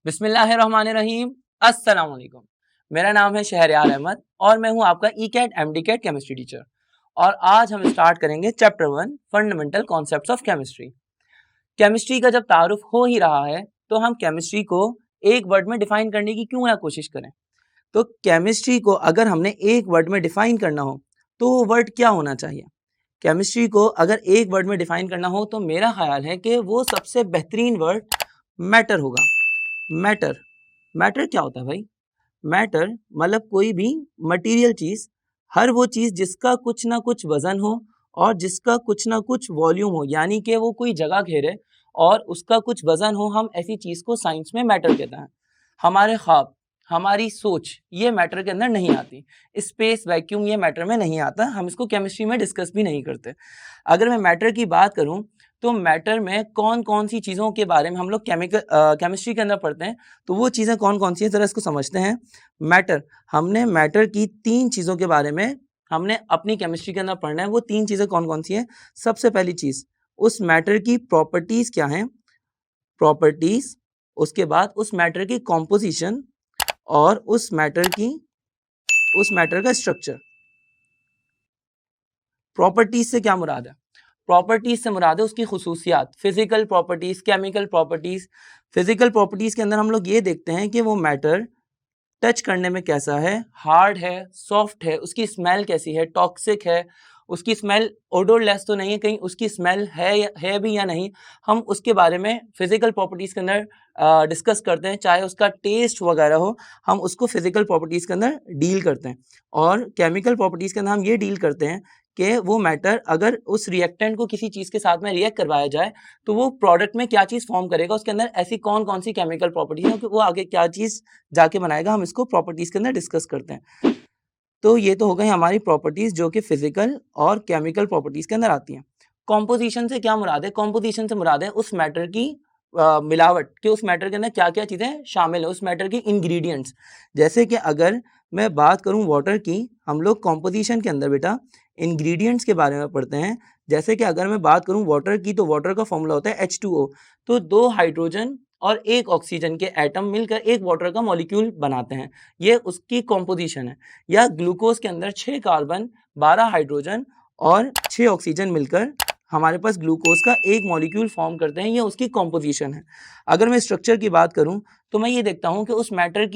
बिस्मिल्लाहिर्रहमानिर्रहीम। अस्सलाम वालेकुम। मेरा नाम है शहरयार अहमद और मैं हूं आपका E cat M D cat chemistry teacher. और आज हम स्टार्ट करेंगे chapter 1 fundamental concepts of chemistry. Chemistry का जब तारुफ हो ही रहा है तो हम केमिस्ट्री को एक वर्ड में डिफाइन करने की क्यों ना कोशिश करें। तो केमिस्ट्री को अगर हमने एक वर्ड में डिफाइन करना हो तो वो वर्ड क्या होना चाहिए। केमिस्ट्री को अगर एक वर्ड में डिफाइन करना हो तो मेरा ख्याल है कि वो सबसे बेहतरीन वर्ड मैटर होगा। मैटर मैटर क्या होता है भाई? मैटर मतलब कोई भी मटेरियल चीज, हर वो चीज जिसका कुछ ना कुछ वजन हो और जिसका कुछ ना कुछ वॉल्यूम हो, यानी कि वो कोई जगह घेरे और उसका कुछ वजन हो, हम ऐसी चीज को साइंस में मैटर कहते हैं। हमारे ख्वाब, हमारी सोच, ये मैटर के अंदर नहीं आती। स्पेस वैक्यूम ये मैटर में नहीं आता, हम इसको केमिस्ट्री में डिस्कस भी नहीं करते। अगर मैं मैटर की बात करूं तो मैटर में कौन कौन सी चीज़ों के बारे में हम लोग केमिस्ट्री के अंदर पढ़ते हैं, तो वो चीज़ें कौन कौन सी हैं ज़रा इसको समझते हैं। मैटर, हमने मैटर की 3 चीज़ों के बारे में हमने अपनी केमिस्ट्री के अंदर पढ़ना है। वो 3 चीज़ें कौन कौन सी हैं? सबसे पहली चीज़, उस मैटर की प्रॉपर्टीज़ क्या हैं, प्रॉपर्टीज़। उसके बाद उस मैटर की कॉम्पोजिशन और उस मैटर का स्ट्रक्चर। प्रॉपर्टीज़ से क्या मुराद है? प्रॉपर्टीज से मुराद है उसकी खुसूसियात, physical properties, chemical properties. Physical properties के अंदर हम लोग ये देखते हैं कि वो मैटर टच करने में कैसा है, हार्ड है, सॉफ्ट है, उसकी स्मेल कैसी है, टॉक्सिक है, उसकी स्मेल ओडोरलेस तो नहीं है, कहीं उसकी स्मेल है भी या नहीं, हम उसके बारे में फिजिकल प्रॉपर्टीज के अंदर डिस्कस करते हैं। चाहे उसका टेस्ट वगैरह हो, हम उसको फिजिकल प्रॉपर्टीज के अंदर डील करते हैं। और केमिकल प्रॉपर्टीज के अंदर हम ये डील करते हैं कि वो मैटर अगर उस रिएक्टेंट को किसी चीज़ के साथ में रिएक्ट करवाया जाए तो वो प्रोडक्ट में क्या चीज़ फॉर्म करेगा, उसके अंदर ऐसी कौन कौन सी केमिकल प्रॉपर्टीज है कि वो आगे क्या चीज़ जाके बनाएगा, हम इसको प्रॉपर्टीज के अंदर डिस्कस करते हैं। तो ये तो हो गई हमारी प्रॉपर्टीज जो कि फिजिकल और केमिकल प्रॉपर्टीज के अंदर आती हैं। कॉम्पोजिशन से क्या मुराद है? कॉम्पोजिशन से मुराद है उस मैटर की मिलावट, कि उस मैटर के अंदर क्या क्या चीज़ें शामिल है, उस मैटर की इंग्रेडिएंट्स। जैसे कि अगर मैं बात करूं वाटर की, हम लोग कॉम्पोजिशन के अंदर बेटा इंग्रेडिएंट्स के बारे में पढ़ते हैं। जैसे कि अगर मैं बात करूं वाटर की, तो वाटर का फॉर्मूला होता है H2O। तो 2 हाइड्रोजन और 1 ऑक्सीजन के एटम मिलकर एक वाटर का मॉलिक्यूल बनाते हैं, ये उसकी कॉम्पोजिशन है। या ग्लूकोज के अंदर 6 कार्बन, 12 हाइड्रोजन और 6 ऑक्सीजन मिलकर हमारे पास ग्लूकोज का एक मॉलिक्यूल फॉर्म करते हैं, ये उसकी कॉम्पोजिशन है। अगर मैं स्ट्रक्चर की बात करूं तो मैं ये देखता हूं कि उस मैटर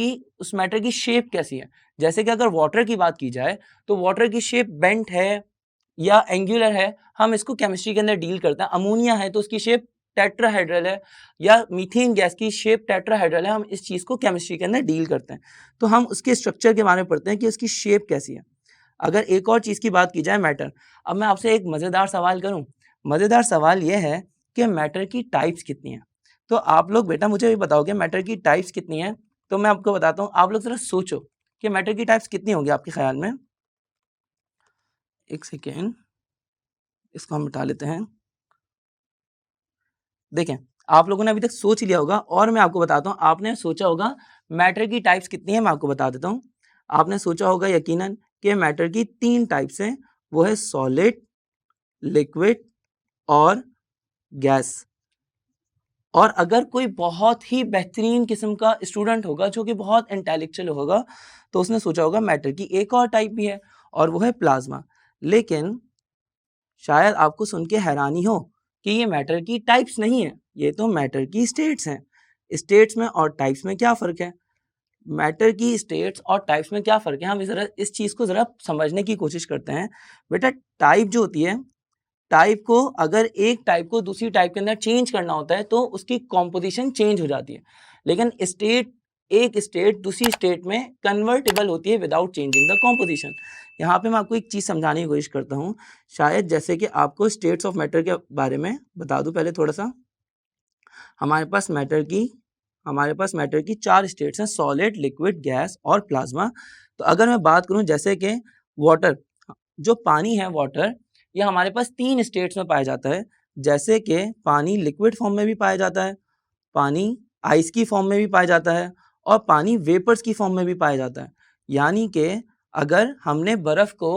की शेप कैसी है। जैसे कि अगर वाटर की बात की जाए तो वाटर की शेप बेंट है या एंगुलर है, हम इसको केमिस्ट्री के अंदर डील करते हैं। अमोनिया है तो उसकी शेप टेट्राहेड्रल है, या मीथेन गैस की शेप टेट्राहेड्रल है, हम इस चीज़ को केमिस्ट्री के अंदर डील करते हैं। तो हम उसके स्ट्रक्चर के बारे में पढ़ते हैं कि उसकी शेप कैसी है। अगर एक और चीज़ की बात की जाए मैटर, अब मैं आपसे एक मज़ेदार सवाल करूं। मज़ेदार सवाल ये है कि मैटर की टाइप्स कितनी हैं। तो आप लोग बेटा मुझे ये बताओगे मैटर की टाइप्स कितनी हैं। तो मैं आपको बताता हूँ, आप लोग ज़रा सोचो कि मैटर की टाइप्स कितनी होंगी आपके ख्याल में। एक सेकेंड, इसको हम मिटा लेते हैं। देखें, आप लोगों ने अभी तक सोच लिया होगा और मैं आपको बताता हूँ, आपने सोचा होगा मैटर की टाइप्स कितनी है। मैं आपको बता देता हूँ। आपने सोचा होगा यकीनन कि मैटर की 3 टाइप्स हैं, वो है सॉलिड, लिक्विड और गैस। और अगर कोई बहुत ही बेहतरीन किस्म का स्टूडेंट होगा जो कि बहुत इंटेलेक्चुअल होगा तो उसने सोचा होगा मैटर की एक और टाइप भी है और वो है प्लाज्मा। लेकिन शायद आपको सुन के हैरानी हो कि ये मैटर की टाइप्स नहीं है, ये तो मैटर की स्टेट्स हैं। स्टेट्स में और टाइप्स में क्या फ़र्क है? मैटर की स्टेट्स और टाइप्स में क्या फ़र्क है, हम इस चीज़ को ज़रा समझने की कोशिश करते हैं। बेटा टाइप जो होती है, टाइप को अगर एक टाइप को दूसरी टाइप के अंदर चेंज करना होता है तो उसकी कॉम्पोजिशन चेंज हो जाती है। लेकिन एक स्टेट दूसरी स्टेट में कन्वर्टेबल होती है विदाउट चेंजिंग द कॉम्पोजिशन। यहाँ पे मैं आपको एक चीज़ समझाने की कोशिश करता हूँ। शायद जैसे कि आपको स्टेट्स ऑफ मैटर के बारे में बता दूँ पहले थोड़ा सा। हमारे पास मैटर की हमारे पास मैटर की 4 स्टेट्स हैं, सॉलिड, लिक्विड, गैस और प्लाज्मा। तो अगर मैं बात करूँ जैसे कि वाटर, जो पानी है वाटर, ये हमारे पास 3 स्टेट्स में पाया जाता है। जैसे कि पानी लिक्विड फॉर्म में भी पाया जाता है, पानी आइस की फॉर्म में भी पाया जाता है और पानी वेपर्स की फॉर्म में भी पाया जाता है। यानी कि अगर हमने बर्फ़ को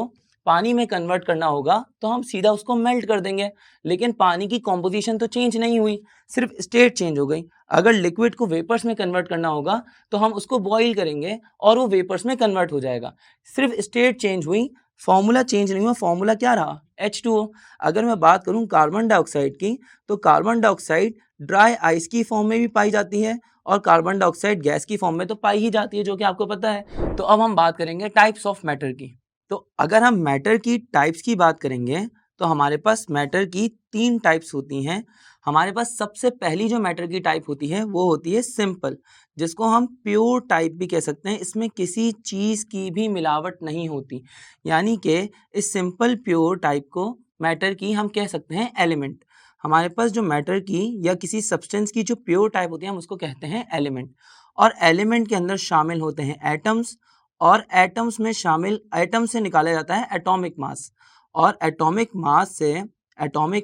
पानी में कन्वर्ट करना होगा तो हम सीधा उसको मेल्ट कर देंगे, लेकिन पानी की कॉम्पोजिशन तो चेंज नहीं हुई, सिर्फ स्टेट चेंज हो गई। अगर लिक्विड को वेपर्स में कन्वर्ट करना होगा तो हम उसको बॉईल करेंगे और वो वेपर्स में कन्वर्ट हो जाएगा, सिर्फ स्टेट चेंज हुई, फॉर्मूला चेंज नहीं हुआ। फॉर्मूला क्या रहा? H2O। अगर मैं बात करूं कार्बन डाइऑक्साइड की, तो कार्बन डाइऑक्साइड ड्राई आइस की फॉर्म में भी पाई जाती है और कार्बन डाइऑक्साइड गैस की फॉर्म में तो पाई ही जाती है, जो कि आपको पता है। तो अब हम बात करेंगे टाइप्स ऑफ मैटर की। तो अगर हम मैटर की टाइप्स की बात करेंगे तो हमारे पास मैटर की 3 टाइप्स होती हैं। हमारे पास सबसे पहली जो मैटर की टाइप होती है वो होती है सिंपल, जिसको हम प्योर टाइप भी कह सकते हैं। इसमें किसी चीज़ की भी मिलावट नहीं होती, यानी कि इस सिंपल प्योर टाइप को मैटर की हम कह सकते हैं एलिमेंट। हमारे पास जो मैटर की या किसी सब्सटेंस की जो प्योर टाइप होती है हम उसको कहते हैं एलिमेंट। और एलिमेंट के अंदर शामिल होते हैं एटम्स, और एटम्स में शामिल एटम से निकाला जाता है एटॉमिक मास, और एटॉमिक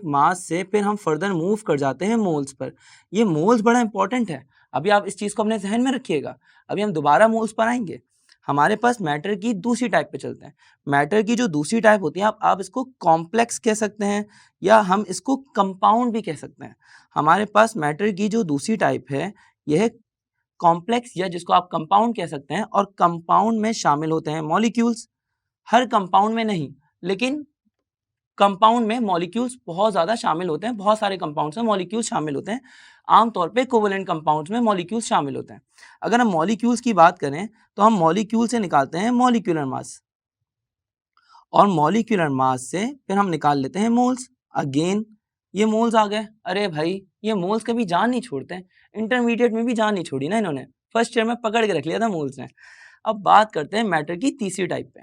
मास से फिर हम फर्दर मूव कर जाते हैं मोल्स पर। ये मोल्स बड़ा इंपॉर्टेंट है, अभी आप इस चीज़ को अपने जहन में रखिएगा, अभी हम दोबारा मोल्स पर आएंगे। हमारे पास मैटर की दूसरी टाइप पे चलते हैं। मैटर की जो दूसरी टाइप होती है आप इसको कॉम्प्लेक्स कह सकते हैं या हम इसको कंपाउंड भी कह सकते हैं। हमारे पास मैटर की जो दूसरी टाइप है यह कॉम्प्लेक्स या जिसको आप कंपाउंड कह सकते हैं, और कंपाउंड में शामिल होते हैं मॉलिक्यूल्स। हर कंपाउंड में नहीं, लेकिन कंपाउंड में मॉलिक्यूल्स बहुत ज़्यादा शामिल होते हैं, बहुत सारे कंपाउंड्स में मॉलिक्यूल्स शामिल होते हैं। आमतौर पे कोवेलेंट कंपाउंड्स में मॉलिक्यूल्स शामिल होते हैं। अगर हम मॉलिक्यूल्स की बात करें तो हम मॉलिक्यूल से निकालते हैं मॉलिक्यूलर मास, और मॉलिक्यूलर मास से फिर हम निकाल लेते हैं मोल्स। अगेन ये मोल्स आ गए। अरे भाई, ये मोल्स कभी जान नहीं छोड़ते हैं, इंटरमीडिएट में भी जान नहीं छोड़ी ना इन्होंने, फर्स्ट ईयर में पकड़ के रख लिया था मोल्स ने। अब बात करते हैं मैटर की तीसरी टाइप पे।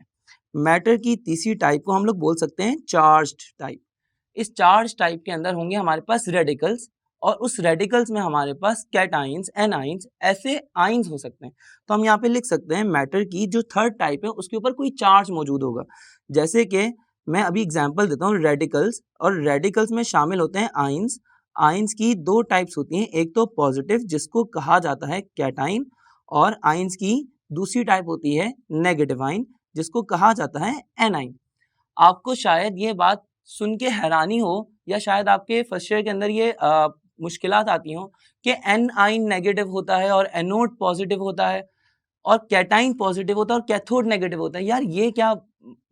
मैटर की तीसरी टाइप को हम लोग बोल सकते हैं चार्ज्ड टाइप। इस चार्ज टाइप के अंदर होंगे हमारे पास रेडिकल्स, और उस रेडिकल्स में हमारे पास कैटाइंस, एनाइंस, ऐसे आइंस हो सकते हैं। तो हम यहाँ पे लिख सकते हैं मैटर की जो थर्ड टाइप है उसके ऊपर कोई चार्ज मौजूद होगा। जैसे कि मैं अभी एग्जांपल देता हूँ रेडिकल्स, और रेडिकल्स में शामिल होते हैं आइंस। आइंस की 2 टाइप्स होती हैं, एक तो पॉजिटिव जिसको कहा जाता है कैटाइन, और आइंस की दूसरी टाइप होती है नेगेटिव आइन जिसको कहा जाता है एनाइन। आपको शायद ये बात सुन के हैरानी हो, या शायद आपके फर्स्ट ईयर के अंदर ये मुश्किलात आती हों कि एन आइन नेगेटिव होता है और एनोड पॉजिटिव होता है और कैटाइन पॉजिटिव होता है और कैथोड नेगेटिव होता है। यार ये क्या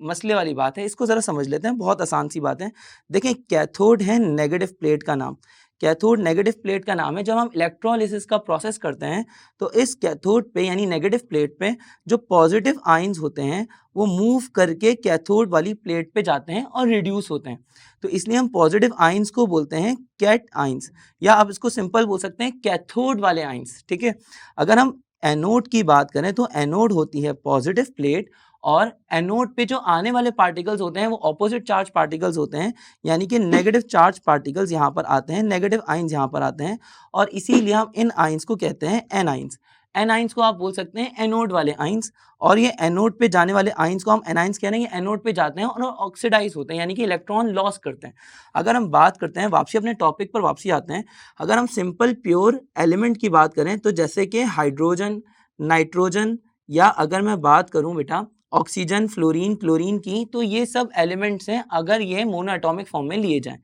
मसले वाली बात है, इसको ज़रा समझ लेते हैं, बहुत आसान सी बात है। देखें, कैथोड है नेगेटिव प्लेट का नाम। कैथोड नेगेटिव प्लेट का नाम है। जब हम इलेक्ट्रोलिसिस का प्रोसेस करते हैं तो इस कैथोड पे यानी नेगेटिव प्लेट पे जो पॉजिटिव आयंस होते हैं वो मूव करके कैथोड वाली प्लेट पे जाते हैं और रिड्यूस होते हैं। तो इसलिए हम पॉजिटिव आयंस को बोलते हैं कैट आयंस, या आप इसको सिंपल बोल सकते हैं कैथोड वाले आयंस। ठीक है। अगर हम एनोड की बात करें तो एनोड होती है पॉजिटिव प्लेट, और एनोड पे जो आने वाले पार्टिकल्स होते हैं वो ऑपोजिट चार्ज पार्टिकल्स होते हैं, यानी कि नेगेटिव चार्ज पार्टिकल्स यहाँ पर आते हैं, नेगेटिव आइंस यहाँ पर आते हैं, और इसीलिए हम इन आइंस को कहते हैं एनाइंस। एनाइंस को आप बोल सकते हैं एनोड वाले आइंस, और ये एनोड पे जाने वाले आइंस को हम एनाइंस कह रहे हैं। ये एनोड पे जाते हैं और ऑक्सीडाइज होते हैं, यानी कि इलेक्ट्रॉन लॉस करते हैं। अगर हम बात करते हैं, वापसी अपने टॉपिक पर वापसी आते हैं, अगर हम सिंपल प्योर एलिमेंट की बात करें तो जैसे कि हाइड्रोजन, नाइट्रोजन, या अगर मैं बात करूं बेटा ऑक्सीजन, फ्लोरीन, क्लोरीन की, तो ये सब एलिमेंट्स हैं अगर ये मोनो एटॉमिक फॉर्म में लिए जाएं।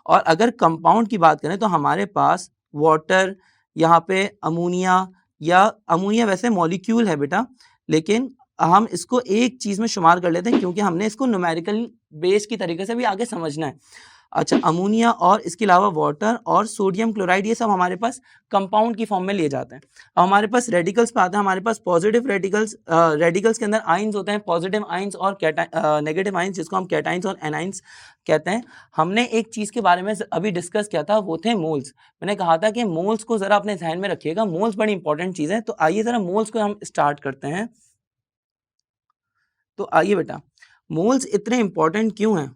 और अगर कंपाउंड की बात करें तो हमारे पास वाटर, यहाँ पे अमोनिया, या अमोनिया वैसे मॉलिक्यूल है बेटा, लेकिन हम इसको एक चीज़ में शुमार कर लेते हैं क्योंकि हमने इसको न्यूमेरिकल बेस की तरीके से भी आगे समझना है। अच्छा, अमोनिया और इसके अलावा वाटर और सोडियम क्लोराइड, ये सब हमारे पास कंपाउंड की फॉर्म में लिए जाते हैं। अब हमारे पास रेडिकल्स पे आता है। हमारे पास पॉजिटिव रेडिकल्स, रेडिकल्स के अंदर आइंस होते हैं, पॉजिटिव आइंस और नेगेटिव आइंस, जिसको हम कैटाइंस और एनाइंस कहते हैं। हमने एक चीज़ के बारे में अभी डिस्कस किया था, वो थे मोल्स। मैंने कहा था कि मोल्स को ज़रा अपने ध्यान में रखिएगा, मोल्स बड़ी इंपॉर्टेंट चीज़ है। तो आइए ज़रा मोल्स को हम स्टार्ट करते हैं। तो आइए बेटा, मोल्स इतने इंपॉर्टेंट क्यों हैं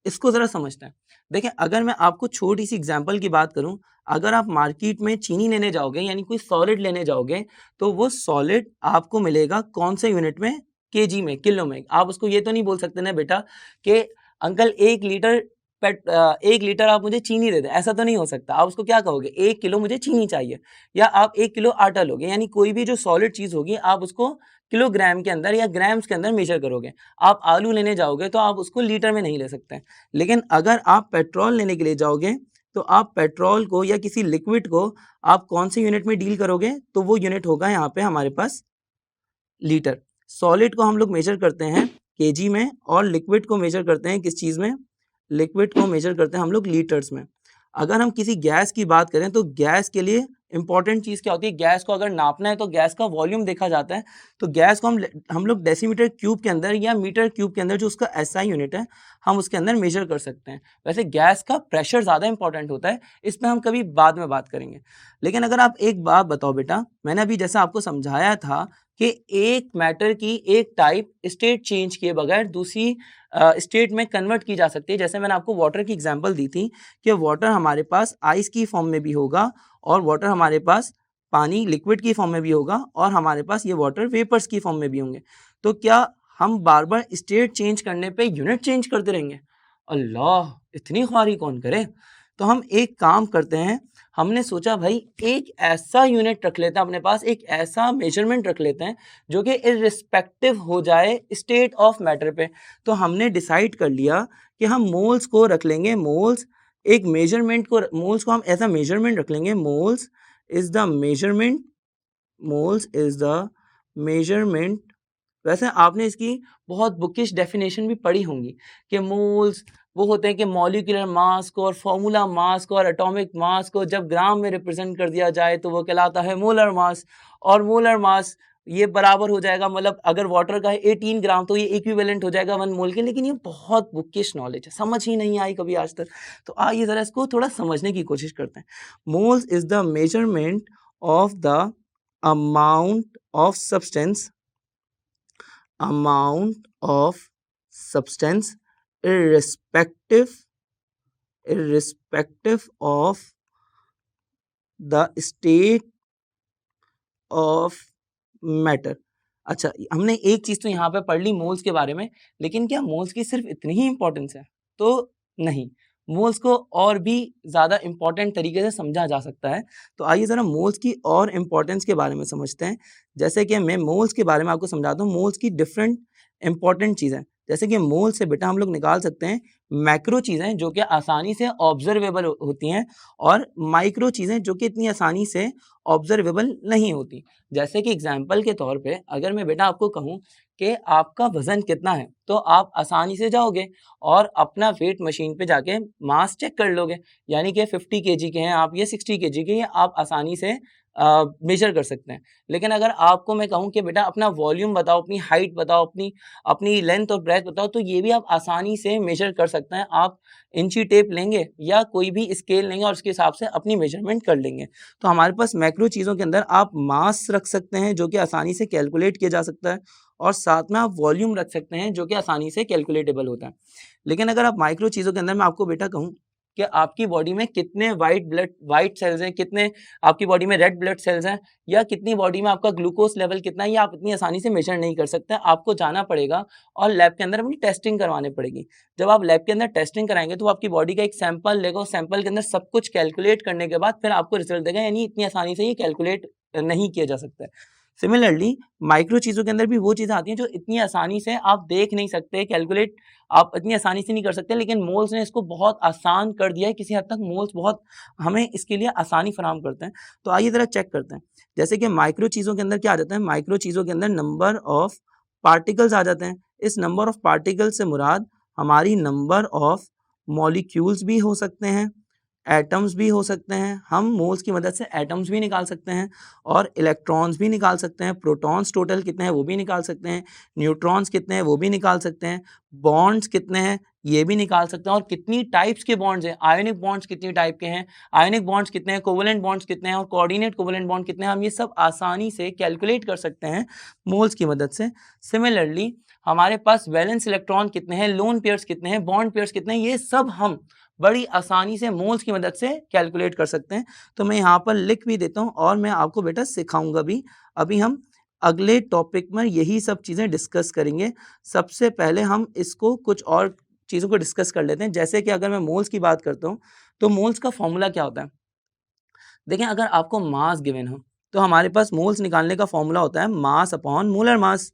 इसको ज़रा समझते हैं। देखिए, अगर मैं आपको छोटी सी एग्जांपल की बात करूं, अगर आप मार्केट में चीनी लेने जाओगे यानी कोई सॉलिड लेने जाओगे, तो वो सॉलिड आपको मिलेगा कौन से यूनिट में? केजी में, किलो में। आप उसको ये तो नहीं बोल सकते ना बेटा कि अंकल 1 लीटर आप मुझे चीनी दे दें, ऐसा तो नहीं हो सकता। आप उसको क्या कहोगे? 1 किलो मुझे चीनी चाहिए, या आप 1 किलो आटा लोगे। यानी कोई भी जो सॉलिड चीज़ होगी आप उसको किलोग्राम के अंदर या ग्राम्स के अंदर मेजर करोगे। आप आलू लेने जाओगे तो आप उसको लीटर में नहीं ले सकते। लेकिन अगर आप पेट्रोल लेने के लिए जाओगे तो आप पेट्रोल को या किसी लिक्विड को आप कौन से यूनिट में डील करोगे, तो वो यूनिट होगा यहाँ पे हमारे पास लीटर। सॉलिड को हम लोग मेजर करते हैं केजी में और लिक्विड को मेजर करते हैं किस चीज़ में, लिक्विड को मेजर करते हैं हम लोग लीटर्स में। अगर हम किसी गैस की बात करें तो गैस के लिए इंपॉर्टेंट चीज़ क्या होती है, गैस को अगर नापना है तो गैस का वॉल्यूम देखा जाता है। तो गैस को हम लोग डेसीमीटर क्यूब के अंदर या मीटर क्यूब के अंदर जो उसका एसआई यूनिट है हम उसके अंदर मेजर कर सकते हैं। वैसे गैस का प्रेशर ज़्यादा इंपॉर्टेंट होता है, इस पर हम कभी बाद में बात करेंगे। लेकिन अगर आप एक बात बताओ बेटा, मैंने अभी जैसा आपको समझाया था कि एक मैटर की एक टाइप स्टेट चेंज किए बगैर दूसरी स्टेट में कन्वर्ट की जा सकती है। जैसे मैंने आपको वाटर की एग्जांपल दी थी कि वाटर हमारे पास आइस की फॉर्म में भी होगा और वाटर हमारे पास पानी लिक्विड की फॉर्म में भी होगा और हमारे पास ये वाटर वेपर्स की फॉर्म में भी होंगे। तो क्या हम बार बार स्टेट चेंज करने पे यूनिट चेंज करते रहेंगे? अल्लाह, इतनी ख्वारी कौन करे। तो हम एक काम करते हैं, हमने सोचा भाई एक ऐसा यूनिट रख लेते हैं अपने पास, एक ऐसा मेजरमेंट रख लेते हैं जो कि इर्रिस्पेक्टिव हो जाए स्टेट ऑफ मैटर पे। तो हमने डिसाइड कर लिया कि हम मोल्स को रख लेंगे, मोल्स एक मेजरमेंट को, मोल्स को हम ऐसा मेजरमेंट रख लेंगे, moles is the measurement, moles is the measurement. वैसे आपने इसकी बहुत बुकिश डेफिनेशन भी पढ़ी होंगी कि मोल्स वो होते हैं कि मॉलिक्यूलर मास को और फॉर्मूला मास को और एटॉमिक मास को जब ग्राम में रिप्रेजेंट कर दिया जाए तो वो कहलाता है मोलर मास। और मोलर मास ये बराबर हो जाएगा, मतलब अगर वाटर का है 18 ग्राम तो ये इक्विवेलेंट हो जाएगा 1 मोल के। लेकिन ये बहुत बुकिश नॉलेज है, समझ ही नहीं आई कभी आज तक। तो आइए ज़रा इसको थोड़ा समझने की कोशिश करते हैं। Moles is the measurement of the amount of substance, amount of substance irrespective of the state of matter। अच्छा, हमने एक चीज तो यहाँ पे पढ़ ली मोल्स के बारे में, लेकिन क्या मोल्स की सिर्फ इतनी ही इंपॉर्टेंस है? तो नहीं, मोल्स को और भी ज़्यादा इंपॉर्टेंट तरीके से समझा जा सकता है। तो आइए ज़रा मोल्स की और इम्पोर्टेंस के बारे में समझते हैं। जैसे कि मैं मोल्स के बारे में आपको समझाता हूँ, मोल्स की डिफरेंट इंपॉर्टेंट चीज़ें। जैसे कि मोल से बेटा हम लोग निकाल सकते हैं मैक्रो चीज़ें जो कि आसानी से ऑब्जर्वेबल होती हैं और माइक्रो चीज़ें जो कि इतनी आसानी से ऑब्जर्वेबल नहीं होती। जैसे कि एग्जाम्पल के तौर पे अगर मैं बेटा आपको कहूँ कि आपका वज़न कितना है, तो आप आसानी से जाओगे और अपना वेट मशीन पे जाके मास चेक कर लोगे, यानी कि 50 केजी के हैं आप या 60 केजी के, ये आप आसानी से मेजर कर सकते हैं। लेकिन अगर आपको मैं कहूँ कि बेटा अपना वॉल्यूम बताओ, अपनी हाइट बताओ, अपनी अपनी लेंथ और ब्रेथ बताओ, तो ये भी आप आसानी से मेजर कर सकते हैं। आप इंची टेप लेंगे या कोई भी स्केल लेंगे और उसके हिसाब से अपनी मेजरमेंट कर लेंगे। तो हमारे पास मैक्रो चीज़ों के अंदर आप मास रख सकते हैं जो कि आसानी से कैलकुलेट किया जा सकता है और साथ में आप वॉल्यूम रख सकते हैं जो कि आसानी से कैलकुलेटेबल होता है। लेकिन अगर आप माइक्रो चीज़ों के अंदर मैं आपको बेटा कहूँ कि आपकी बॉडी में कितने वाइट सेल्स हैं, कितने आपकी बॉडी में रेड ब्लड सेल्स हैं या कितनी बॉडी में आपका ग्लूकोज लेवल कितना है, ये आप इतनी आसानी से मेजर नहीं कर सकते। आपको जाना पड़ेगा और लैब के अंदर अपनी टेस्टिंग करवानी पड़ेगी। जब आप लैब के अंदर टेस्टिंग कराएंगे तो आपकी बॉडी का एक सैंपल लेगा, उस सैंपल के अंदर सब कुछ कैलकुलेट करने के बाद फिर आपको रिजल्ट देगा, यानी इतनी आसानी से ये कैलकुलेट नहीं किया जा सकता है। सिमिलरली माइक्रो चीज़ों के अंदर भी वो चीज़ें आती हैं जो इतनी आसानी से आप देख नहीं सकते, कैलकुलेट आप इतनी आसानी से नहीं कर सकते, लेकिन मोल्स ने इसको बहुत आसान कर दिया है। किसी हद तक मोल्स बहुत हमें इसके लिए आसानी फराहम करते हैं। तो आइए ज़रा चेक करते हैं। जैसे कि माइक्रो चीज़ों के अंदर क्या आ जाता है, माइक्रो चीज़ों के अंदर नंबर ऑफ पार्टिकल्स आ जाते हैं। इस नंबर ऑफ पार्टिकल से मुराद हमारी नंबर ऑफ मॉलिक्यूल्स भी हो सकते हैं, एटम्स भी हो सकते हैं। हम मोल्स की मदद से एटम्स भी निकाल सकते हैं और इलेक्ट्रॉन्स भी निकाल सकते हैं। प्रोटॉन्स टोटल कितने हैं वो भी निकाल सकते हैं, न्यूट्रॉन्स कितने हैं वो भी निकाल सकते हैं, बॉन्ड्स कितने हैं ये भी निकाल सकते हैं और कितनी टाइप्स के बॉन्ड्स हैं, आयोनिक बॉन्ड्स कितनी टाइप के हैं, आयोनिक बॉन्ड्स कितने हैं, कोवलेंट बॉन्ड्स कितने हैं और कोऑर्डिनेट कोवलेंट बॉन्ड कितने हैं, हम ये सब आसानी से कैलकुलेट कर सकते हैं मोल्स की मदद से। सिमिलरली हमारे पास वैलेंस इलेक्ट्रॉन कितने हैं, लोन पेयर्स कितने हैं, बॉन्ड पेयर्स कितने हैं, ये सब हम बड़ी आसानी से मोल्स की मदद से कैलकुलेट कर सकते हैं। तो मैं यहाँ पर लिख भी देता हूँ और मैं आपको बेटा सिखाऊंगा भी। अभी हम अगले टॉपिक में यही सब चीज़ें डिस्कस करेंगे। सबसे पहले हम इसको कुछ और चीज़ों को डिस्कस कर लेते हैं। जैसे कि अगर मैं मोल्स की बात करता हूँ तो मोल्स का फॉर्मूला क्या होता है। देखें, अगर आपको मास गिवन हो तो हमारे पास मोल्स निकालने का फॉर्मूला होता है मास अपॉन मोलर मास,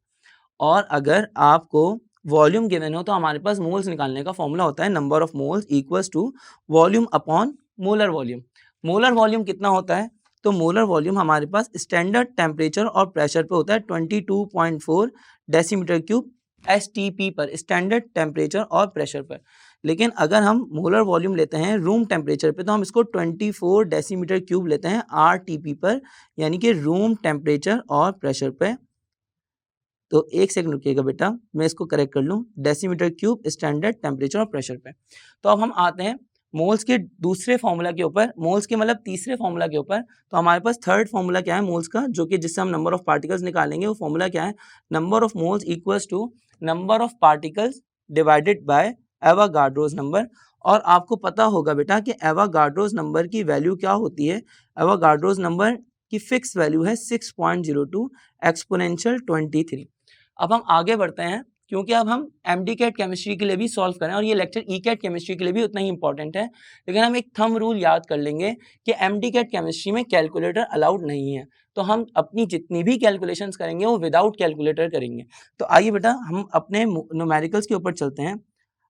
और अगर आपको वॉल्यूम गिवन हो तो हमारे पास मोल्स निकालने का फॉर्मूला होता है number of moles equals to volume upon molar volume. Molar volume कितना होता है? तो मोलर वॉल्यूम हमारे पास स्टैंडर्ड टेम्परेचर और प्रेशर पे होता है 22.4 डेसीमीटर क्यूब STP पर, स्टैंडर्ड टेम्परेचर और प्रेशर पर। लेकिन अगर हम मोलर वॉल्यूम लेते हैं रूम टेम्परेचर पे तो हम इसको 24 डेसीमीटर क्यूब लेते हैं RTP पर, यानी कि रूम टेम्परेचर और प्रेशर पे। तो एक सेकंड रुकिएगा बेटा, मैं इसको करेक्ट कर लूँ, डेसीमीटर क्यूब स्टैंडर्ड टेम्परेचर और प्रेशर पे। तो अब हम आते हैं मोल्स के दूसरे फॉर्मूला के ऊपर, मोल्स के मतलब तीसरे फॉर्मूला के ऊपर। तो हमारे पास थर्ड फॉर्मूला क्या है मोल्स का, जो कि जिससे हम नंबर ऑफ पार्टिकल्स निकालेंगे, वो फॉर्मूला क्या है? Number of moles equals to number of particles divided by Avogadro's number. और आपको पता होगा बेटा कि एवोगाड्रोस नंबर की वैल्यू क्या होती है। एवोगाड्रोस नंबर की फिक्स वैल्यू है 6.02 एक्सपोनेंशियल 23। अब हम आगे बढ़ते हैं, क्योंकि अब हम एमडी कैट केमिस्ट्री के लिए भी सॉल्व करें और ये लेक्चर ई कैट केमिस्ट्री के लिए भी उतना ही इंपॉर्टेंट है। लेकिन हम एक थंब रूल याद कर लेंगे कि एमडी कैट केमिस्ट्री में कैलकुलेटर अलाउड नहीं है, तो हम अपनी जितनी भी कैलकुलेशंस करेंगे वो विदाउट कैलकुलेटर करेंगे। तो आइए बेटा हम अपने न्यूमेरिकल्स के ऊपर चलते हैं।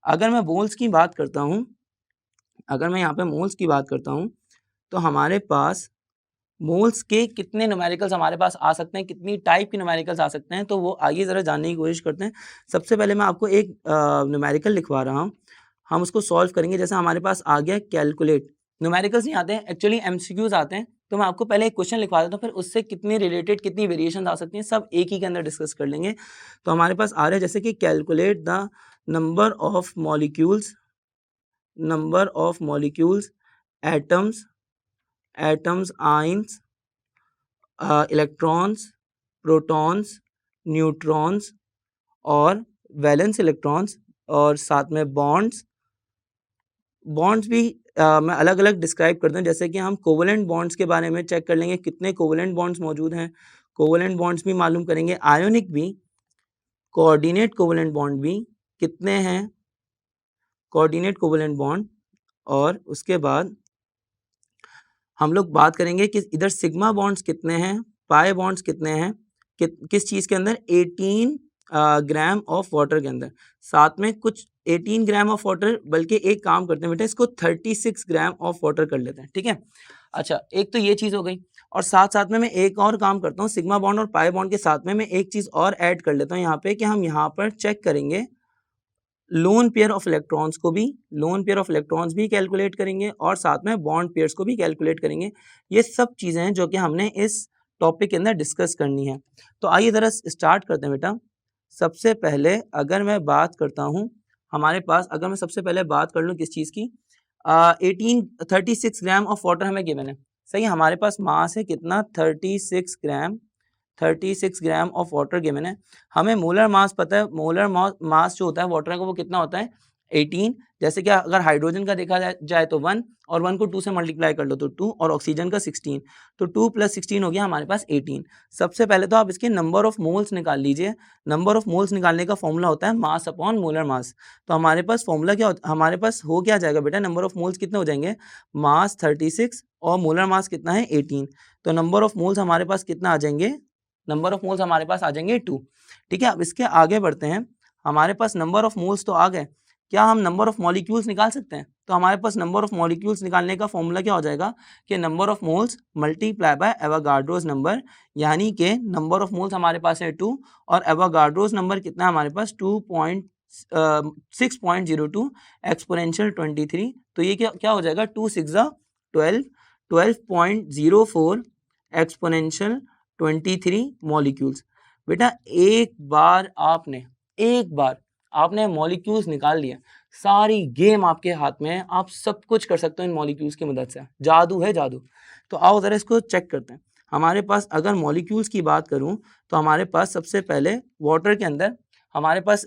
अगर मैं मोल्स की बात करता हूँ, अगर मैं यहाँ पे मोल्स की बात करता हूँ, तो हमारे पास मोल्स के कितने न्यूमेरिकल्स हमारे पास आ सकते हैं, कितनी टाइप के न्यूमेरिकल्स आ सकते हैं, तो वो आइए ज़रा जानने की कोशिश करते हैं। सबसे पहले मैं आपको एक न्यूमेरिकल लिखवा रहा हूँ, हम उसको सॉल्व करेंगे। जैसे हमारे पास आ गया कैलकुलेट, न्यूमेरिकल्स नहीं आते हैं एक्चुअली, एमसीक्यूज आते हैं। तो मैं आपको पहले एक क्वेश्चन लिखवा देता हूँ, फिर उससे कितनी रिलेटेड कितनी वेरिएशन आ सकती हैं सब एक ही के अंदर डिस्कस कर लेंगे। तो हमारे पास आ रहा है जैसे कि calculate the number of molecules, number of molecules, atoms, atoms ions, electrons, protons, neutrons और वैलेंस इलेक्ट्रॉन्स, और साथ में बॉन्ड्स। बॉन्ड्स भी मैं अलग अलग डिस्क्राइब करता हूँ, जैसे कि हम कोवलेंट बॉन्ड्स के बारे में चेक कर लेंगे कितने कोवलेंट बॉन्ड्स मौजूद हैं, कोवलेंट बॉन्ड्स भी मालूम करेंगे, आयोनिक भी, कोऑर्डिनेट कोवलेंट बॉन्ड भी कितने हैं, कोऑर्डिनेट कोवलेंट बॉन्ड। और उसके बाद हम लोग बात करेंगे कि इधर सिग्मा बॉन्ड्स कितने हैं, पाई बॉन्ड्स कितने हैं, किस चीज़ के अंदर, 18 ग्राम ऑफ वाटर के अंदर। साथ में कुछ 18 ग्राम ऑफ वाटर, बल्कि एक काम करते हैं बेटा, इसको 36 ग्राम ऑफ वाटर कर लेते हैं, ठीक है। अच्छा, एक तो ये चीज़ हो गई, और साथ साथ में मैं एक और काम करता हूँ, सिग्मा बॉन्ड और पाई बॉन्ड के साथ में मैं एक चीज़ और ऐड कर लेता हूँ यहाँ पे, कि हम यहाँ पर चेक करेंगे लोन पेयर ऑफ इलेक्ट्रॉन्स को भी, लोन पेयर ऑफ इलेक्ट्रॉन्स भी कैलकुलेट करेंगे, और साथ में बॉन्ड पेयर्स को भी कैलकुलेट करेंगे। ये सब चीज़ें हैं जो कि हमने इस टॉपिक के अंदर डिस्कस करनी है। तो आइए ज़रा स्टार्ट करते हैं बेटा। सबसे पहले अगर मैं बात करता हूँ, हमारे पास अगर मैं सबसे पहले बात कर लूँ किस चीज़ की, 36 ग्राम ऑफ वाटर हमें गिवन है, सही है। हमारे पास मास है कितना, 36 ग्राम, 36 ग्राम ऑफ वाटर गिवन है। हमें मोलर मास पता है, मोलर मास जो होता है वाटर का वो कितना होता है, 18। जैसे कि अगर हाइड्रोजन का देखा जाए तो 1, और 1 को 2 से मल्टीप्लाई कर लो तो 2, और ऑक्सीजन का 16, तो 2 + 16 हो गया हमारे पास 18। सबसे पहले तो आप इसके नंबर ऑफ मोल्स निकाल लीजिए। नंबर ऑफ मोल्स निकालने का फॉर्मूला होता है मास अपॉन मोलर मास। तो हमारे पास फॉर्मूला क्या होता है, हमारे पास हो क्या जाएगा बेटा, नंबर ऑफ मोल्स कितने हो जाएंगे, मास 36 और मोलर मास कितना है 18। तो नंबर ऑफ मोल्स हमारे पास कितना आ जाएंगे, नंबर ऑफ मोल्स हमारे पास आ जाएंगे 2, ठीक है। अब इसके आगे बढ़ते हैं, हमारे पास नंबर ऑफ मोल्स तो आ गए, क्या हम नंबर ऑफ मॉलिक्यूल्स निकाल सकते हैं? तो हमारे पास नंबर ऑफ मॉलिक्यूल्स निकालने का फॉर्मूला क्या हो जाएगा, कि number of moles multiply by Avogadro's number, यानी कि नंबर ऑफ मोल्स हमारे पास है 2, और एवोगाड्रोस नंबर कितना है हमारे पास 6.02 एक्सपोनेंशियल 23। तो ये क्या क्या हो जाएगा, 2 6 12, 12.04 एक्सपोनेंशियल 23 मॉलिक्यूल्स। बेटा एक बार आपने मॉलिक्यूल्स निकाल लिया, सारी गेम आपके हाथ में है, आप सब कुछ कर सकते हो इन मॉलिक्यूल्स की मदद से, जादू है जादू। तो आओ ज़रा इसको चेक करते हैं। हमारे पास अगर मॉलिक्यूल्स की बात करूं, तो हमारे पास सबसे पहले वाटर के अंदर हमारे पास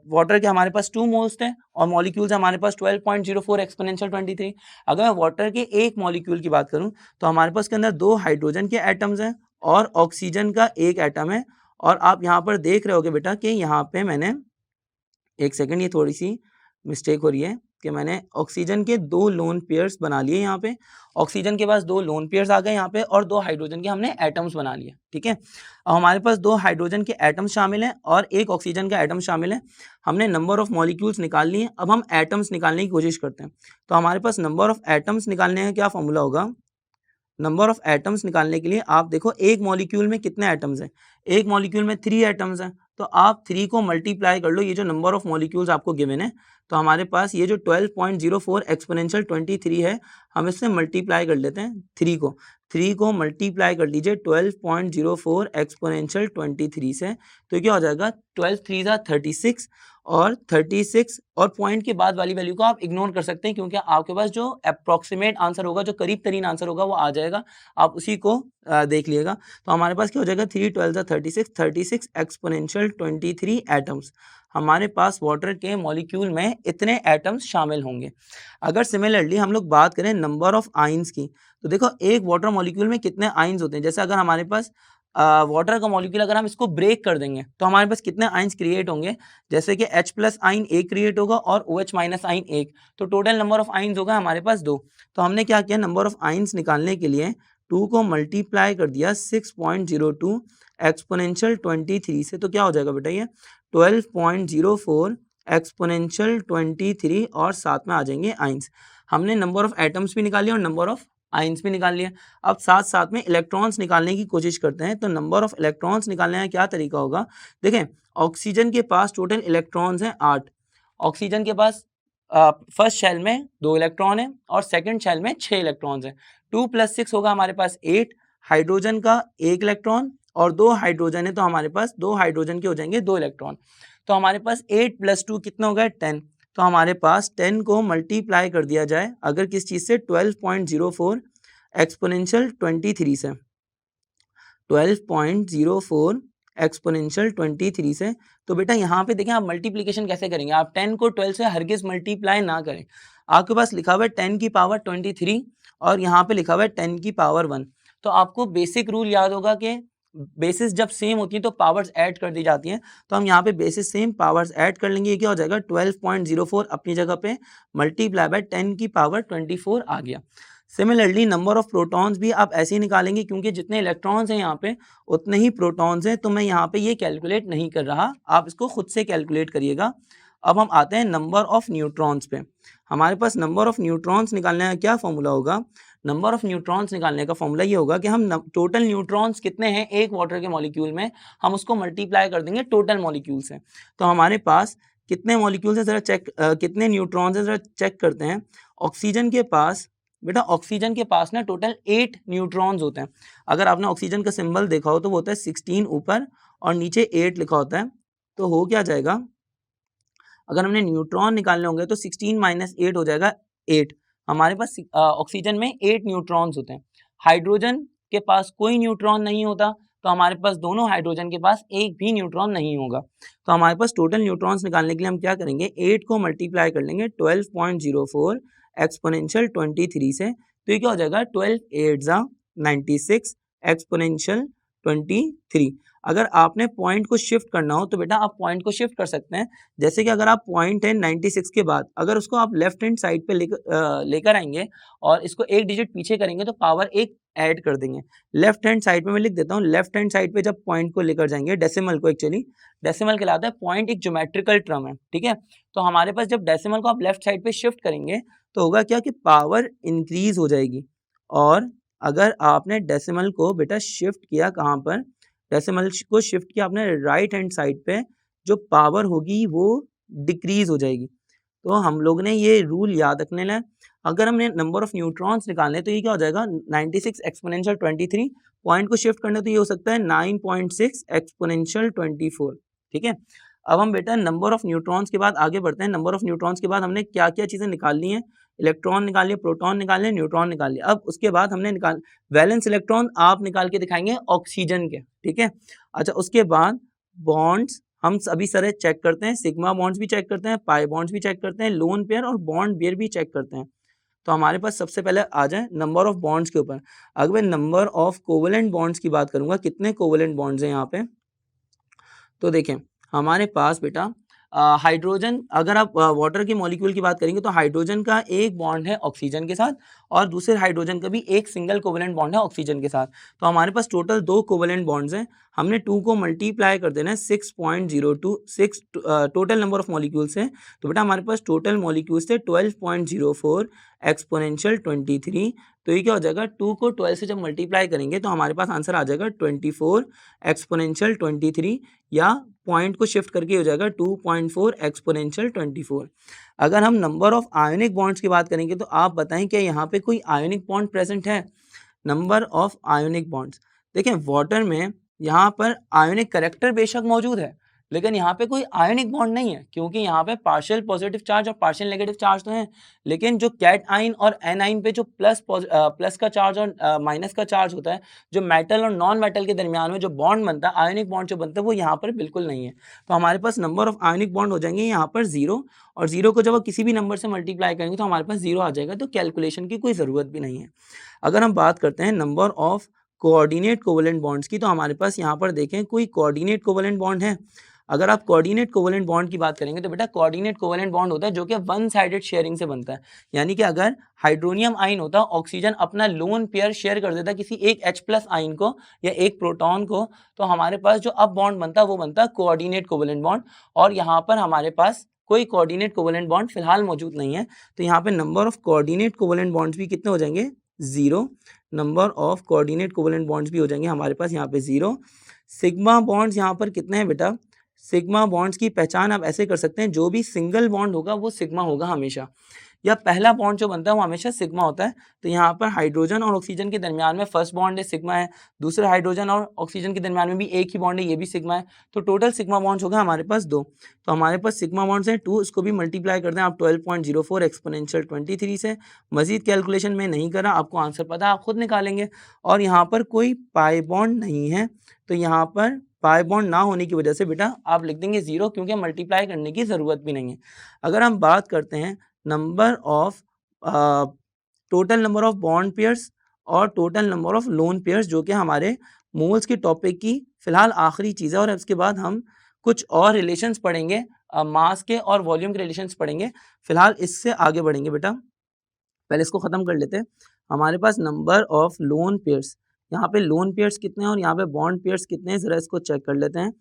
वाटर के हमारे पास 2 मोल्स थे, और मॉलिक्यूल्स हमारे पास 12.04 एक्सपोनेंशियल 23। अगर मैं वाटर के एक मॉलिक्यूल की बात करूं, तो हमारे पास के अंदर 2 हाइड्रोजन के एटम्स हैं और ऑक्सीजन का एक एटम है। और आप यहाँ पर देख रहे होगे बेटा कि यहाँ पे मैंने, एक सेकंड, ये थोड़ी सी मिस्टेक हो रही है, कि मैंने ऑक्सीजन के 2 लोन पेयर्स बना लिए यहाँ पे, ऑक्सीजन के पास 2 लोन पेयर्स आ गए यहाँ पे और 2 हाइड्रोजन के हमने एटम्स बना लिए, ठीक है। अब हमारे पास 2 हाइड्रोजन के एटम्स शामिल हैं और 1 ऑक्सीजन का एटम शामिल है। हमने नंबर ऑफ मॉलिक्यूल्स निकाल लिए, अब हम एटम्स निकालने की कोशिश करते हैं। तो हमारे पास नंबर ऑफ एटम्स निकालने का क्या फॉर्मूला होगा? नंबर ऑफ एटम्स निकालने के लिए आप देखो एक मॉलिक्यूल में कितने एटम्स हैं, एक मॉलिक्यूल में 3 एटम्स हैं, तो आप 3 को मल्टीप्लाई कर लो, ये जो नंबर ऑफ मॉलिक्यूल्स आपको गिवन है, तो हमारे पास ये जो 12.04 एक्सपोनेंशियल 23 है, हम इससे मल्टीप्लाई कर लेते हैं 3 को मल्टीप्लाई कर लीजिए 12.04 एक्सपोनेंशियल 23 से, तो क्या हो जाएगा 12 3 जा 36 और 36 और पॉइंट के बाद वाली वैल्यू को आप इग्नोर कर सकते हैं क्योंकि आपके पास जो अप्रॉक्सीमेट आंसर होगा, जो करीब तरीन आंसर होगा वो आ जाएगा, आप उसी को देख लीजिएगा। तो हमारे पास क्या हो जाएगा 3 12 जा 36 एक्सपोनेंशियल 23 एटम्स। हमारे पास वाटर के मॉलिक्यूल में इतने एटम्स शामिल होंगे। अगर सिमिलरली हम लोग बात करें नंबर ऑफ आइंस की, तो देखो एक वाटर मॉलिक्यूल में कितने आइंस होते हैं। जैसे अगर हमारे पास वाटर का मॉलिक्यूल अगर हम इसको ब्रेक कर देंगे तो हमारे पास कितने आइंस क्रिएट होंगे, जैसे कि H+ आइन एक क्रिएट होगा और OH- आइन एक, तो टोटल नंबर ऑफ आइंस होगा हमारे पास 2। तो हमने क्या किया, नंबर ऑफ आइंस निकालने के लिए 2 को मल्टीप्लाई कर दिया 6.02 एक्सपोनेंशियल 23 से, तो क्या हो जाएगा बेटा ये 12.04 एक्सपोनेंशियल 23 और साथ में आ जाएंगे आइंस। हमने नंबर ऑफ एटम्स भी निकाली और नंबर ऑफ आइंस भी निकाल लिया। अब साथ साथ में इलेक्ट्रॉन्स निकालने की कोशिश करते हैं। तो नंबर ऑफ इलेक्ट्रॉन्स निकालने का क्या तरीका होगा, देखें ऑक्सीजन के पास टोटल इलेक्ट्रॉन्स हैं 8। ऑक्सीजन के पास फर्स्ट शेल में 2 इलेक्ट्रॉन है और सेकंड शेल में 6 इलेक्ट्रॉन्स हैं। 2 + 6 होगा हमारे पास 8, हाइड्रोजन का 1 इलेक्ट्रॉन और 2 हाइड्रोजन है, तो हमारे पास 2 हाइड्रोजन के हो जाएंगे 2 इलेक्ट्रॉन। तो हमारे पास 8 + 2 कितना हो गया 10। तो हमारे पास 10 को मल्टीप्लाई कर दिया जाए अगर किस चीज़ से 12.04 एक्सपोनेंशियल 23 से, 12.04 एक्सपोनेंशियल 23 से, तो बेटा यहाँ पे देखें आप मल्टीप्लिकेशन कैसे करेंगे, आप 10 को 12 से हरगिज मल्टीप्लाई ना करें। आपके पास लिखा हुआ है 10 की पावर 23 और यहाँ पे लिखा हुआ है 10 की पावर 1। तो आपको बेसिक रूल याद होगा कि बेसिस जब सेम होती है तो पावर्स ऐड कर दी जाती हैं। तो हम यहाँ पे बेसिस सेम पावर्स ऐड कर लेंगे, ये क्या हो जाएगा 12.04 अपनी जगह पे मल्टीप्लाई बाय 10 की पावर 24 आ गया। सिमिलरली नंबर ऑफ प्रोटॉन्स भी आप ऐसे ही निकालेंगे क्योंकि जितने इलेक्ट्रॉन्स हैं यहाँ पे उतने ही प्रोटॉन्स हैं, तो मैं यहाँ पे ये कैलकुलेट नहीं कर रहा, आप इसको खुद से कैलकुलेट करिएगा। अब हम आते हैं नंबर ऑफ न्यूट्रॉन्स पे। हमारे पास नंबर ऑफ न्यूट्रॉन्स निकालने का क्या फॉर्मूला होगा, नंबर ऑफ न्यूट्रॉन्स निकालने का फॉर्मूला ये होगा कि हम टोटल न्यूट्रॉन्स कितने हैं एक वाटर के मॉलिक्यूल में, हम उसको मल्टीप्लाई कर देंगे टोटल मॉलिक्यूल से। तो हमारे पास कितने मॉलिक्यूल्स हैं जरा चेक, कितने न्यूट्रॉन्स हैं जरा चेक करते हैं। ऑक्सीजन के पास बेटा, ऑक्सीजन के पास ना टोटल 8 न्यूट्रॉन्स होते हैं। अगर आपने ऑक्सीजन का सिंबल देखा हो तो वो होता है 16 ऊपर और नीचे 8 लिखा होता है। तो हो क्या जाएगा, अगर हमने न्यूट्रॉन निकालने होंगे तो 16 - 8 हो जाएगा 8। हमारे पास ऑक्सीजन में 8 न्यूट्रॉन्स होते हैं। हाइड्रोजन के पास कोई न्यूट्रॉन नहीं होता, तो हमारे पास दोनों हाइड्रोजन के पास एक भी न्यूट्रॉन नहीं होगा। तो हमारे पास टोटल न्यूट्रॉन्स निकालने के लिए हम क्या करेंगे, 8 को मल्टीप्लाई कर लेंगे 12.04 एक्सपोनेंशियल 23 से, तो ये क्या हो जाएगा 12 8 जा 96 एक्सपोनेंशियल 23। अगर आपने पॉइंट को शिफ्ट करना हो तो बेटा आप पॉइंट को शिफ्ट कर सकते हैं। जैसे कि अगर आप पॉइंट है 96 के बाद अगर उसको आप लेफ्ट हैंड साइड पे लेकर आएंगे और इसको एक डिजिट पीछे करेंगे तो पावर एक ऐड कर देंगे। लेफ्ट हैंड साइड पे मैं लिख देता हूँ, लेफ्ट हैंड साइड पे जब पॉइंट को लेकर जाएंगे, डेसिमल को, एक्चुअली डेसिमल कहलाता है, पॉइंट एक ज्योमेट्रिकल टर्म है, ठीक है। तो हमारे पास जब डेसिमल को आप लेफ्ट साइड पे शिफ्ट करेंगे तो होगा क्या कि पावर इंक्रीज हो जाएगी। और अगर आपने डेसिमल को बेटा शिफ्ट किया कहाँ पर, डेसिमल को शिफ्ट किया आपने राइट हैंड साइड पे, जो पावर होगी वो डिक्रीज हो जाएगी। तो हम लोग ने ये रूल याद रखने हैं। अगर हमने नंबर ऑफ न्यूट्रॉन्स निकालने तो ये क्या हो जाएगा 96 एक्सपोनेंशियल 23, पॉइंट को शिफ्ट करने तो ये हो सकता है 9.6 एक्सपोनेंशियल 24, ठीक है। अब हम बेटा नंबर ऑफ न्यूट्रॉन्स के बाद आगे बढ़ते हैं। नंबर ऑफ न्यूट्रॉन्स के बाद हमने क्या क्या चीज़ें निकाल ली हैं, इलेक्ट्रॉन निकाल लिए, प्रोटॉन निकाल लिए, न्यूट्रॉन निकाल लिए। अब उसके बाद हमने वैलेंस इलेक्ट्रॉन आप निकाल के दिखाएंगे ऑक्सीजन के, ठीक है। अच्छा, उसके बाद बॉन्ड्स हम सभी सारे चेक करते हैं, सिग्मा बॉन्ड्स भी चेक करते हैं, पाई बॉन्ड्स भी चेक करते हैं, लोन पेयर और बॉन्ड पेयर भी चेक करते हैं। तो हमारे पास सबसे पहले आ जाए नंबर ऑफ बॉन्ड्स के ऊपर। अगर मैं नंबर ऑफ कोवेलेंट बॉन्ड्स की बात करूंगा, कितने कोवेलेंट बॉन्ड्स हैं यहाँ पे, तो देखें हमारे पास बेटा हाइड्रोजन, अगर आप वाटर के मॉलिक्यूल की बात करेंगे तो हाइड्रोजन का एक बॉन्ड है ऑक्सीजन के साथ और दूसरे हाइड्रोजन का भी एक सिंगल कोवेलेंट बॉन्ड है ऑक्सीजन के साथ। तो हमारे पास टोटल 2 कोवेलेंट बॉन्ड्स हैं, हमने 2 को मल्टीप्लाई कर देना है 6.026 टोटल नंबर ऑफ मॉलिक्यूल्स हैं। तो बेटा हमारे पास टोटल मॉलिक्यूल्स थे 12.04 एक्सपोनेंशियल 23। तो ये क्या हो जाएगा, 2 को 12 से जब मल्टीप्लाई करेंगे तो हमारे पास आंसर आ जाएगा 24 एक्सपोनेंशियल 23, या पॉइंट को शिफ्ट करके हो जाएगा 2.4 एक्सपोनेंशियल 24। अगर हम नंबर ऑफ आयोनिक बॉन्ड्स की बात करेंगे तो आप बताएं क्या यहाँ पे कोई आयोनिक बॉन्ड प्रेजेंट है? नंबर ऑफ आयोनिक बॉन्ड्स, देखें वाटर में यहाँ पर आयोनिक करेक्टर बेशक मौजूद है, लेकिन यहाँ पे कोई आयोनिक बॉन्ड नहीं है, क्योंकि यहाँ पे पार्शियल पॉजिटिव चार्ज और पार्शियल नेगेटिव चार्ज तो हैं, लेकिन जो कैट आइन और एनाइन पे जो प्लस का चार्ज और माइनस का चार्ज होता है, जो मेटल और नॉन मेटल के दरमियान में जो बॉन्ड बनता है, आयोनिक बॉन्ड जो बनता है, वो यहाँ पर बिल्कुल नहीं है। तो हमारे पास नंबर ऑफ आयोनिक बॉन्ड हो जाएंगे यहाँ पर 0, और 0 को जब आप किसी भी नंबर से मल्टीप्लाई करेंगे तो हमारे पास 0 आ जाएगा, तो कैलकुलेशन की कोई ज़रूरत भी नहीं है। अगर हम बात करते हैं number of coordinate covalent bonds की, तो हमारे पास यहाँ पर देखें कोई कोऑर्डिनेट कोवेलेंट बॉन्ड है। अगर आप कोऑर्डिनेट कोवेलेंट बॉन्ड की बात करेंगे तो बेटा कोऑर्डिनेट कोवेलेंट बॉन्ड होता है जो कि वन साइडेड शेयरिंग से बनता है, यानी कि अगर हाइड्रोनियम आइन होता, ऑक्सीजन अपना लोन पेयर शेयर कर देता किसी एक H+ आइन को या एक प्रोटॉन को, तो हमारे पास जो अब बॉन्ड बनता है वो बनता है कोऑर्डिनेट कोवेलेंट बॉन्ड, और यहाँ पर हमारे पास कोई कोऑर्डिनेट कोवेलेंट बॉन्ड फिलहाल मौजूद नहीं है। तो यहाँ पे number of coordinate covalent bonds भी कितने हो जाएंगे, 0। Number of coordinate covalent bonds भी हो जाएंगे हमारे पास यहाँ पे 0। सिग्मा बॉन्ड्स यहाँ पर कितने हैं बेटा, सिग्मा बॉन्ड्स की पहचान आप ऐसे कर सकते हैं, जो भी सिंगल बॉन्ड होगा वो सिग्मा होगा हमेशा, या पहला बॉन्ड जो बनता है वो हमेशा सिग्मा होता है। तो यहाँ पर हाइड्रोजन और ऑक्सीजन के दरमियान में फर्स्ट बॉन्ड है, सिग्मा है, दूसरे हाइड्रोजन और ऑक्सीजन के दरमियान में भी एक ही बॉन्ड है, ये भी सिग्मा है। तो टोटल सिग्मा बॉन्ड्स होगा हमारे पास 2। तो हमारे पास सिग्मा बॉन्ड्स हैं 2, इसको भी मल्टीप्लाई कर दें आप 12.04 एक्सपोनेंशियल 23 से। मजीद कैलकुलेशन में नहीं करा, आपको आंसर पता है, आप खुद निकालेंगे। और यहाँ पर कोई पाई बॉन्ड नहीं है, तो यहाँ पर पाई बॉन्ड ना होने की वजह से बेटा आप लिख देंगे 0, क्योंकि मल्टीप्लाई करने की ज़रूरत भी नहीं है। अगर हम बात करते हैं number of total number of bond pairs और total number of lone pairs, जो कि हमारे मोल्स के टॉपिक की फ़िलहाल आखिरी चीज़ है, और इसके बाद हम कुछ और रिलेशंस पढ़ेंगे, मास के और वॉल्यूम के रिलेशंस पढ़ेंगे। फ़िलहाल इससे आगे बढ़ेंगे बेटा, पहले इसको ख़त्म कर लेते हैं। हमारे पास नंबर ऑफ लोन पेयर्स, यहाँ पे लोन पेयर्स कितने हैं और यहाँ पे बॉन्ड पेयर्स कितने हैं, ज़रा इसको चेक कर लेते हैं।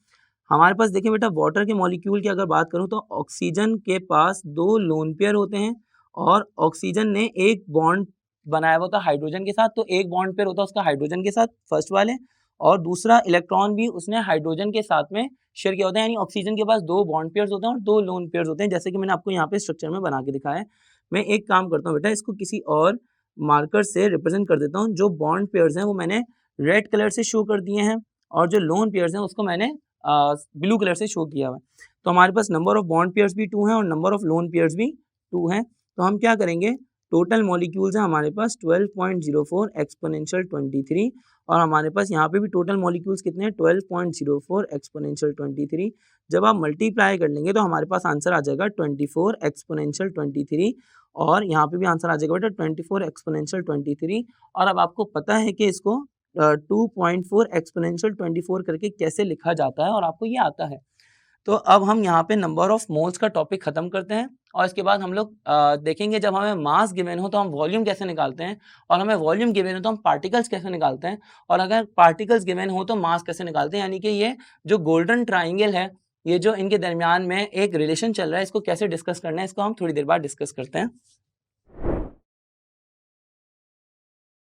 हमारे पास देखिए बेटा, वाटर के मॉलिक्यूल की अगर बात करूँ तो ऑक्सीजन के पास 2 लोन पेयर होते हैं, और ऑक्सीजन ने एक बॉन्ड बनाया हुआ था हाइड्रोजन के साथ, तो एक बॉन्ड पेयर होता है उसका हाइड्रोजन के साथ फर्स्ट वाले, और दूसरा इलेक्ट्रॉन भी उसने हाइड्रोजन के साथ में शेयर किया होता है, यानी ऑक्सीजन के पास 2 बॉन्ड पेयर्स होते हैं और 2 लोन पेयर्स होते हैं, जैसे कि मैंने आपको यहाँ पे स्ट्रक्चर में बना के दिखाया है। मैं एक काम करता हूँ बेटा, इसको किसी और मार्कर से रिप्रेजेंट कर देता हूँ। जो बॉन्ड पेयर्स हैं वो मैंने रेड कलर से शो कर दिए हैं, और जो लोन पेयर्स हैं उसको मैंने ब्लू कलर से शो किया हुआ है। तो हमारे पास नंबर ऑफ बॉन्ड पेयर्स भी 2 हैं और नंबर ऑफ लोन पेयर्स भी 2 हैं। तो हम क्या करेंगे, टोटल मॉलिक्यूल्स हैं हमारे पास 12.04 एक्सपोनेंशियल 23, और हमारे पास यहाँ पे भी टोटल मॉलिक्यूल्स कितने हैं, 12.04 एक्सपोनेंशियल 23। जब आप मल्टीप्लाई कर लेंगे तो हमारे पास आंसर आ जाएगा 24 एक्सपोनेंशियल 23, और यहाँ पे भी आंसर आ जाएगा बेटा 24 एक्सपोनेंशियल 23। और अब आपको पता है कि इसको 2.4 एक्सपोनेंशियल 24 करके कैसे लिखा जाता है, और आपको ये आता है। तो अब हम यहाँ पे नंबर ऑफ मोल्स का टॉपिक ख़त्म करते हैं, और इसके बाद हम लोग देखेंगे जब हमें मास गिवन हो तो हम वॉल्यूम कैसे निकालते हैं, और हमें वॉल्यूम गिवन हो तो हम पार्टिकल्स कैसे निकालते हैं, और अगर पार्टिकल्स गिवन हो तो मास कैसे निकालते हैं। यानी कि ये जो गोल्डन ट्राइंगल है, ये जो इनके दरमियान में एक रिलेशन चल रहा है, इसको कैसे डिस्कस करना है, इसको हम थोड़ी देर बाद डिस्कस करते हैं।